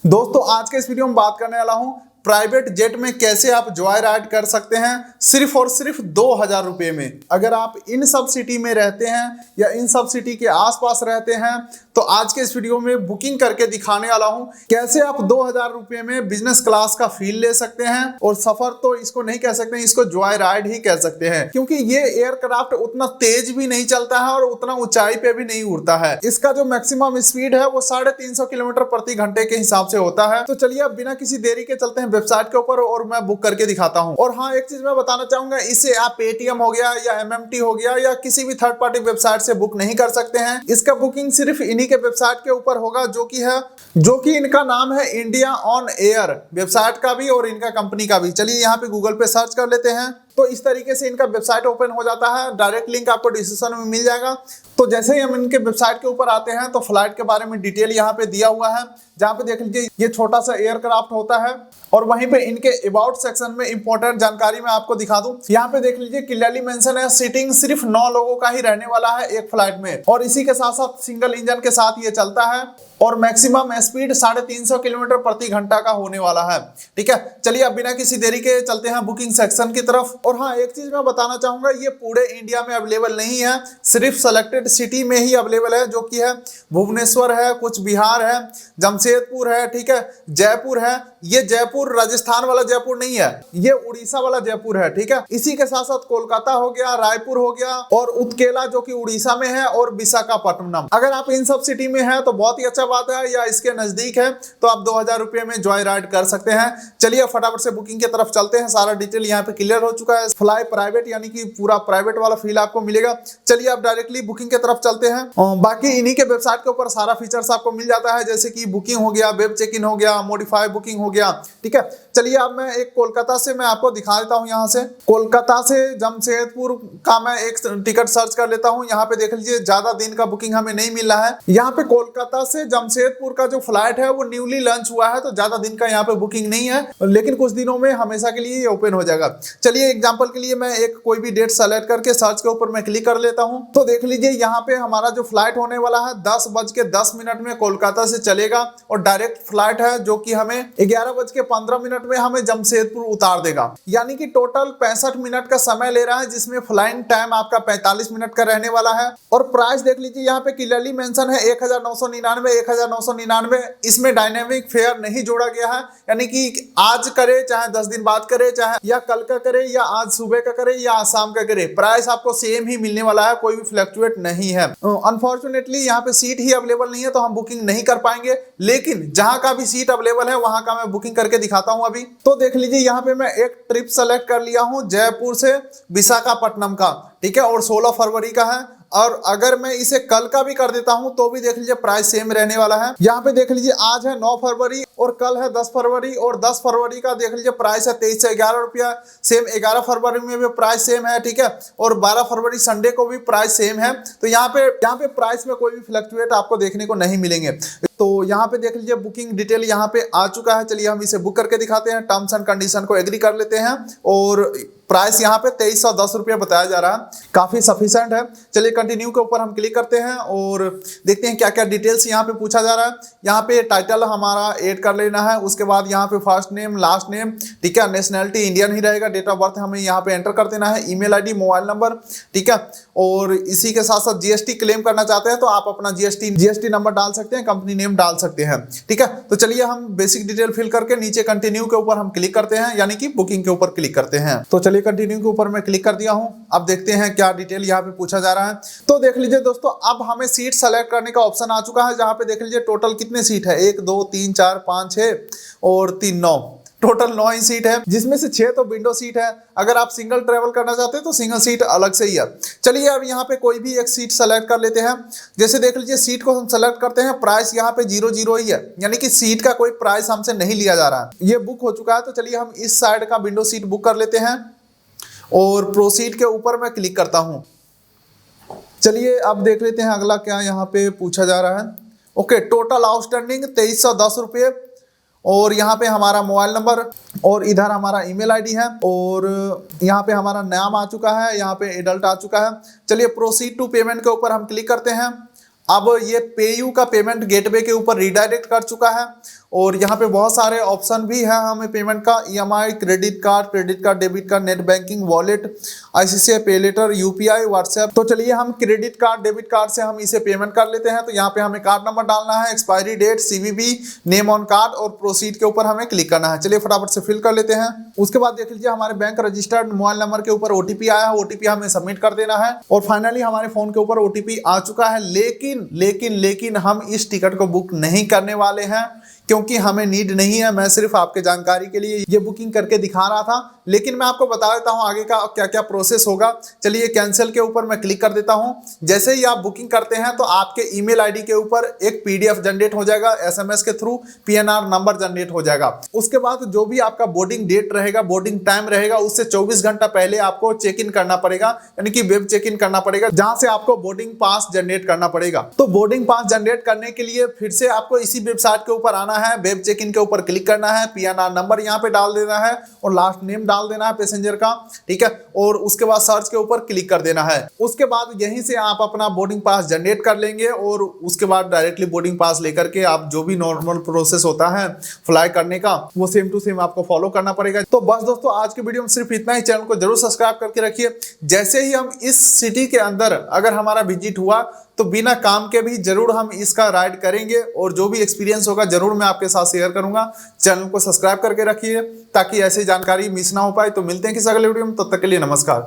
दोस्तों आज के इस वीडियो में बात करने वाला हूं प्राइवेट जेट में कैसे आप जॉय राइड कर सकते हैं सिर्फ और सिर्फ 2000 रुपये में। अगर आप इन सब सिटी में रहते हैं या इन सब सिटी के आसपास रहते हैं तो आज के इस वीडियो में बुकिंग करके दिखाने वाला हूं कैसे आप 2000 रुपये में बिजनेस क्लास का फील ले सकते हैं। और सफर तो इसको नहीं कह सकते, इसको जॉय राइड ही कह सकते हैं, क्योंकि ये एयरक्राफ्ट उतना तेज भी नहीं चलता है और उतना ऊंचाई पे भी नहीं उड़ता है। इसका जो मैक्सिमम स्पीड है वो 350 किलोमीटर प्रति घंटे के हिसाब से होता है। तो चलिए अब बिना किसी देरी के चलते हैं वेबसाइट के ऊपर और मैं बुक करके दिखाता हूं। और हाँ, एक चीज मैं बताना चाहूंगा, इसे आप पेटीएम हो गया या एमएमटी हो गया या किसी भी थर्ड पार्टी वेबसाइट से बुक नहीं कर सकते हैं। इसका बुकिंग सिर्फ इन्हीं के वेबसाइट के ऊपर होगा जो कि इनका नाम है इंडिया ऑन एयर, वेबसाइट का भी और इनका कंपनी का भी। चलिए यहाँ पे गूगल पे सर्च कर लेते हैं तो इस तरीके से इनका वेबसाइट ओपन हो जाता है। डायरेक्ट लिंक आपको डिस्क्रिप्शन में मिल जाएगा। तो जैसे ही हम इनके वेबसाइट के ऊपर आते हैं तो फ्लाइट के बारे में डिटेल यहाँ पे दिया हुआ है, जहाँ पे देख लीजिए ये छोटा सा एयरक्राफ्ट होता है। और वहीं पे इनके अबाउट सेक्शन में इंपॉर्टेंट जानकारी मैं आपको दिखा दूं। यहाँ पे देख लीजिए क्लियरली मेंशन है सीटिंग सिर्फ 9 लोगों का ही रहने वाला है एक फ्लाइट में, और इसी के साथ साथ सिंगल इंजन के साथ ये चलता है और मैक्सिमम स्पीड 350 किलोमीटर प्रति घंटा का होने वाला है। ठीक है, चलिए अब बिना किसी देरी के चलते हैं बुकिंग सेक्शन की तरफ। और हाँ, एक चीज मैं बताना चाहूंगा, ये पूरे इंडिया में अवेलेबल नहीं है, सिर्फ सेलेक्टेड सिटी में ही अवेलेबल है, जो कि है भुवनेश्वर है, कुछ बिहार है, जमशेदपुर है, ठीक है, जयपुर है। ये जयपुर राजस्थान वाला जयपुर नहीं है, ये उड़ीसा वाला जयपुर है। ठीक है, इसी के साथ साथ कोलकाता हो गया, रायपुर हो गया और उत्केला जो कि उड़ीसा में है, और विशाखापट्टनम। अगर आप इन सब सिटी में है तो बहुत ही अच्छा बात है, या इसके नजदीक है तो आप 2000 रुपये में जॉय राइड कर सकते हैं। चलिए फटाफट से बुकिंग की तरफ चलते हैं। सारा डिटेल यहाँ पे क्लियर हो चुका है। फ्लाई प्राइवेट यानी कि पूरा प्राइवेट वाला फील आपको मिलेगा। चलिए आप डायरेक्टली बुकिंग की तरफ चलते हैं। बाकी इन्हीं के वेबसाइट के ऊपर सारा फीचर्स आपको मिल जाता है, जैसे कि बुकिंग हो गया, वेब चेक इन हो गया, मॉडिफाई बुकिंग हो गया। ठीक है, चलिए अब मैं एक कोलकाता से मैं आपको दिखा देता हूँ। यहाँ से कोलकाता से जमशेदपुर का मैं एक टिकट सर्च कर लेता हूँ। यहाँ पे देख लीजिए ज्यादा दिन का बुकिंग हमें नहीं मिल रहा है। यहाँ पे कोलकाता से जमशेदपुर का जो फ्लाइट है वो न्यूली लॉन्च हुआ है, तो ज्यादा दिन का यहाँ पे बुकिंग नहीं है, लेकिन कुछ दिनों में हमेशा के लिए ओपन हो जाएगा। चलिए एग्जांपल के लिए मैं एक कोई भी डेट सेलेक्ट करके सर्च के ऊपर मैं क्लिक कर लेता हूं। तो देख लीजिए यहाँ पे हमारा जो फ्लाइट होने वाला है 10:10 में कोलकाता से चलेगा और डायरेक्ट फ्लाइट है, जो कि हमें 11:15 में हमें जमशेदपुर उतार देगा। यानी कि टोटल 65 मिनट का समय ले रहा है, जिसमें फ्लाइंग टाइम आपका 45 मिनट का रहने वाला है। और प्राइस देख लीजिए यहाँ पे क्लियरली मेंशन है 1999। इसमें डायनेमिक फेयर नहीं जोड़ा गया है, यानी कि आज करे चाहे 10 दिन बाद करे, चाहे या कल का करे या आज सुबह का करे या आज शाम का करे, प्राइस आपको सेम ही मिलने वाला है, कोई भी फ्लक्चुएट नहीं है। अनफॉर्चुनेटली यहाँ पे सीट ही अवेलेबल नहीं है तो हम बुकिंग नहीं कर पाएंगे, लेकिन जहां का भी सीट अवेलेबल है वहां का मैं बुकिंग करके दिखाता हूं अभी। तो देख लीजिए यहाँ पे मैं एक ट्रिप सेलेक्ट कर लिया हूं जयपुर से विशाखापट्टनम का। ठीक है, और 16 फरवरी का है। और अगर मैं इसे कल का भी कर देता हूं तो भी देख लीजिए प्राइस सेम रहने वाला है। यहाँ पे देख लीजिए आज है 9 फरवरी और कल है 10 फरवरी, और 10 फरवरी का देख लीजिए प्राइस है 23 से 11 रुपया। सेम 11 फरवरी में भी प्राइस सेम है। ठीक है, और 12 फरवरी संडे को भी प्राइस सेम है। तो यहाँ पे प्राइस में कोई भी फ्लक्चुएट आपको देखने को नहीं मिलेंगे। तो यहाँ पे देख लीजिए बुकिंग डिटेल यहाँ पे आ चुका है। चलिए हम इसे बुक करके दिखाते हैं, टर्म्स एंड कंडीशन को एग्री कर लेते हैं। और प्राइस यहाँ पे 2310 रुपया बताया जा रहा है, काफी सफिशिएंट है। चलिए कंटिन्यू के ऊपर हम क्लिक करते हैं और देखते हैं क्या क्या डिटेल्स यहाँ पे पूछा जा रहा है। यहाँ पे टाइटल हमारा ऐड कर लेना है, उसके बाद यहाँ पे फर्स्ट नेम, लास्ट नेम, ठीक है, नेशनैलिटी इंडियन ही रहेगा, डेट ऑफ बर्थ हमें यहाँ पे एंटर कर देना है, ईमेल आईडी, मोबाइल नंबर। ठीक है, और इसी के साथ साथ जीएसटी क्लेम करना चाहते हैं तो आप अपना जीएसटी नंबर डाल सकते हैं, कंपनी नेम डाल सकते हैं। ठीक है, तो चलिए हम बेसिक डिटेल फिल करके नीचे कंटिन्यू के ऊपर हम क्लिक करते हैं, यानी कि बुकिंग के ऊपर क्लिक करते हैं। तो चलिए कंटिन्यू के ऊपर मैं क्लिक कर दिया हूं। अब देखते हैं क्या डिटेल यहाँ पे पूछा जा रहा है। तो देख लीजिए दोस्तों, अब हमें सीट सेलेक्ट करने का ऑप्शन आ चुका है, जहां पे देख लीजिए टोटल कितने सीट है, 1 2 3 4 5 6 और 3 9, टोटल 9 ही सीट है, जिसमें से 6 तो विंडो सीट है। अगर आप सिंगल ट्रेवल करना चाहते हैं तो सिंगल सीट अलग से ही है। चलिए अब यहाँ पे कोई भी एक सीट सेलेक्ट कर लेते हैं। जैसे देख लीजिए सीट को हम सेलेक्ट करते हैं, प्राइस यहाँ पे 00 ही है, यानी कि सीट का कोई प्राइस हमसे नहीं लिया जा रहा है, ये बुक हो चुका है। तो चलिए हम इस साइड का विंडो सीट बुक कर लेते हैं और प्रोसीड के ऊपर मैं क्लिक करता हूं। चलिए अब देख लेते हैं अगला क्या यहाँ पे पूछा जा रहा है। ओके, टोटल आउटस्टैंडिंग 2310 रुपये, और यहाँ पे हमारा मोबाइल नंबर और इधर हमारा ईमेल आईडी है, और यहाँ पे हमारा नाम आ चुका है, यहाँ पे एडल्ट आ चुका है। चलिए प्रोसीड टू पेमेंट के ऊपर हम क्लिक करते हैं। अब ये पेयू का पेमेंट गेटवे के ऊपर रीडायरेक्ट कर चुका है और यहाँ पे बहुत सारे ऑप्शन भी है हमें पेमेंट का, EMI, credit card, debit card, net banking, wallet, ICICI पे लेटर, UPI, व्हाट्सएप। तो चलिए हम क्रेडिट कार्ड, डेबिट कार्ड से हम इसे पेमेंट कर लेते हैं। तो यहाँ पे हमें कार्ड नंबर डालना है, expiry date, CVV, name on card और प्रोसीड के ऊपर हमें क्लिक करना है। चलिए फटाफट से फिल कर लेते हैं। उसके बाद देख लीजिए हमारे बैंक रजिस्टर्ड मोबाइल नंबर के ऊपर OTP आया है, OTP हमें सबमिट कर देना है और फाइनली हमारे फोन के ऊपर OTP आ चुका है। लेकिन हम इस टिकट को बुक नहीं करने वाले हैं क्योंकि हमें नीड नहीं है। मैं सिर्फ आपके जानकारी के लिए ये बुकिंग करके दिखा रहा था, लेकिन मैं आपको बता देता हूं आगे का क्या क्या प्रोसेस होगा। चलिए कैंसिल के ऊपर मैं क्लिक कर देता हूं। जैसे ही आप बुकिंग करते हैं तो आपके ईमेल आईडी के ऊपर एक PDF जनरेट हो जाएगा, SMS के थ्रू PNR नंबर जनरेट हो जाएगा। उसके बाद जो भी आपका बोर्डिंग डेट रहेगा, बोर्डिंग टाइम रहेगा, उससे 24 घंटा पहले आपको चेक इन करना पड़ेगा, यानी कि वेब चेक इन करना पड़ेगा, जहां से आपको बोर्डिंग पास जनरेट करना पड़ेगा। तो बोर्डिंग पास जनरेट करने के लिए फिर से आपको इसी वेबसाइट के ऊपर आना है, वेब चेक इन के ऊपर क्लिक करना है, PNR नंबर यहाँ पे डाल देना है और लास्ट नेम डाल देना है पैसेंजर का, ठीक है। और उसके बाद सर्च के ऊपर क्लिक कर देना है। उसके बाद यहीं से आप अपना बोर्डिंग पास जनरेट कर लेंगे और उसके बाद डायरेक्टली बोर्डिंग पास लेकर के आप जो भी नॉर्मल प्रोसेस होता है फ्लाई करने का, वो सेम टू सेम आपको फॉलो करना पड़ेगा। तो बस दोस्तों आज के वीडियो में सिर्फ इतना ही। चैनल को जरूर सब्सक्राइब करके रखिए। जैसे ही हम इस सिटी के अंदर अगर हमारा विजिट हुआ तो बिना काम के भी जरूर हम इसका राइड करेंगे और जो भी एक्सपीरियंस होगा जरूर मैं आपके साथ शेयर करूंगा। चैनल को सब्सक्राइब करके रखिए ताकि ऐसी जानकारी मिस ना हो पाए। तो मिलते हैं किसी अगले वीडियो में, तब तक के लिए नमस्कार।